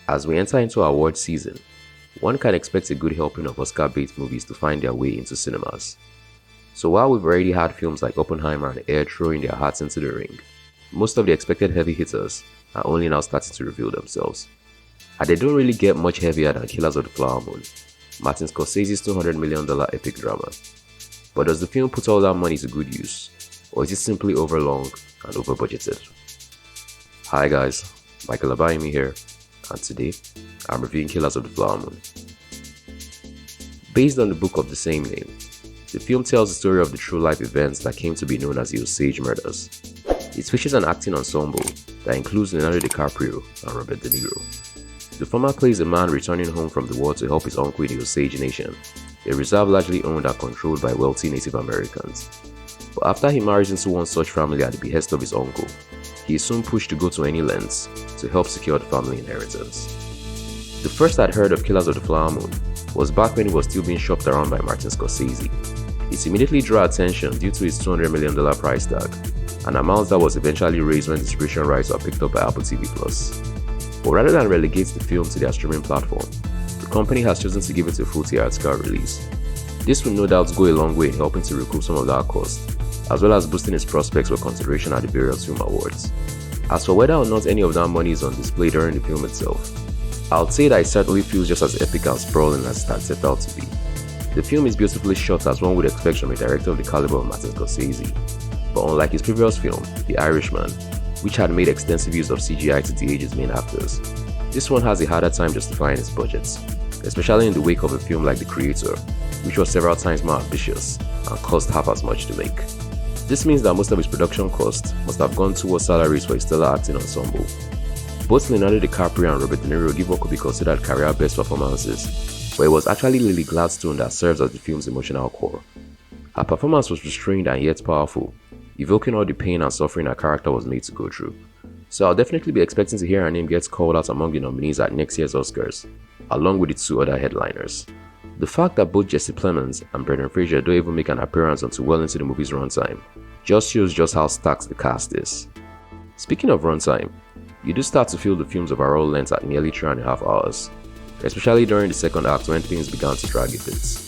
As we enter into award season, one can expect a good helping of Oscar bait movies to find their way into cinemas. So while we've already had films like Oppenheimer and Air throwing their hearts into the ring, most of the expected heavy hitters are only now starting to reveal themselves. And they don't really get much heavier than Killers of the Flower Moon, Martin Scorsese's $200 million epic drama. But does the film put all that money to good use, or is it simply overlong and over budgeted? Hi guys, Michael Abayemi here, and today I'm reviewing Killers of the Flower Moon. Based on the book of the same name, the film tells the story of the true life events that came to be known as the Osage murders. It features an acting ensemble that includes Leonardo DiCaprio and Robert De Niro. The former plays a man returning home from the war to help his uncle in the Osage Nation, a reserve largely owned and controlled by wealthy Native Americans. But after he marries into one such family at the behest of his uncle, he is soon pushed to go to any lengths to help secure the family inheritance. The first I'd heard of Killers of the Flower Moon was back when it was still being shopped around by Martin Scorsese. It immediately drew attention due to its $200 million price tag, an amount that was eventually raised when distribution rights were picked up by Apple TV+. But rather than relegate the film to their streaming platform, the company has chosen to give it a full theatrical release. This will no doubt go a long way in helping to recoup some of that cost, as well as boosting its prospects for consideration at the various film awards. As for whether or not any of that money is on display during the film itself, I'll say that it certainly feels just as epic and sprawling as it had set out to be. The film is beautifully shot as one would expect from a director of the caliber of Martin Scorsese, but unlike his previous film, The Irishman, which had made extensive use of CGI to de-age its main actors, this one has a harder time justifying its budgets, especially in the wake of a film like The Creator, which was several times more ambitious and cost half as much to make. This means that most of its production costs must have gone towards salaries for a stellar acting ensemble. Both Leonardo DiCaprio and Robert De Niro give what could be considered career best performances, but it was actually Lily Gladstone that serves as the film's emotional core. Her performance was restrained and yet powerful, evoking all the pain and suffering her character was made to go through. So I'll definitely be expecting to hear her name get called out among the nominees at next year's Oscars, along with the two other headliners. The fact that both Jesse Plemons and Brendan Fraser don't even make an appearance until well into the movie's runtime just shows just how stacked the cast is. Speaking of runtime, you do start to feel the film's overall length at nearly 3.5 hours, especially during the second act when things began to drag a bit.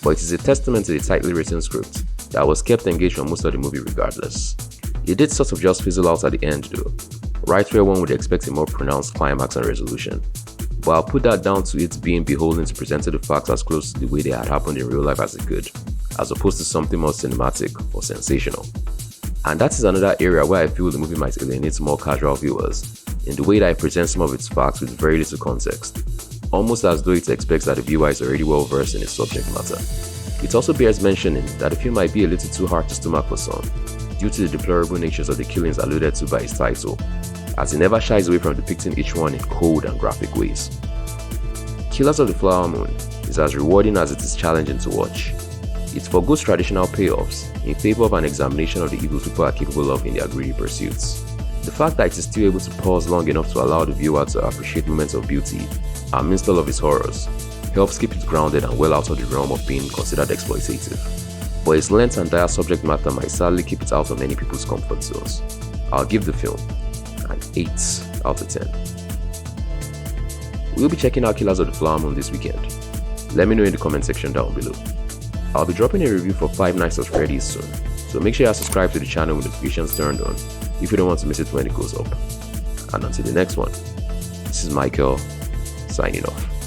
But it is a testament to the tightly written script that was kept engaged for most of the movie regardless. It did sort of just fizzle out at the end though, right where one would expect a more pronounced climax and resolution. But I'll put that down to it being beholden to presenting the facts as close to the way they had happened in real life as it could, as opposed to something more cinematic or sensational. And that is another area where I feel the movie might alienate more casual viewers, in the way that it presents some of its facts with very little context, almost as though it expects that the viewer is already well versed in its subject matter. It also bears mentioning that the film might be a little too hard to stomach for some, due to the deplorable natures of the killings alluded to by its title, as it never shies away from depicting each one in cold and graphic ways. Killers of the Flower Moon is as rewarding as it is challenging to watch. It forgoes traditional payoffs in favor of an examination of the evils people are capable of in their greedy pursuits. The fact that it is still able to pause long enough to allow the viewer to appreciate moments of beauty and minstrel of its horrors helps keep it grounded and well out of the realm of being considered exploitative. But its length and dire subject matter might sadly keep it out of many people's comfort zones. I'll give the film an 8 out of 10. We'll be checking out Killers of the Flower Moon this weekend. Let me know in the comment section down below. I'll be dropping a review for Five Nights at Freddy's soon, so make sure you are subscribed to the channel with notifications turned on if you don't want to miss it when it goes up. And until the next one, this is Michael, signing off.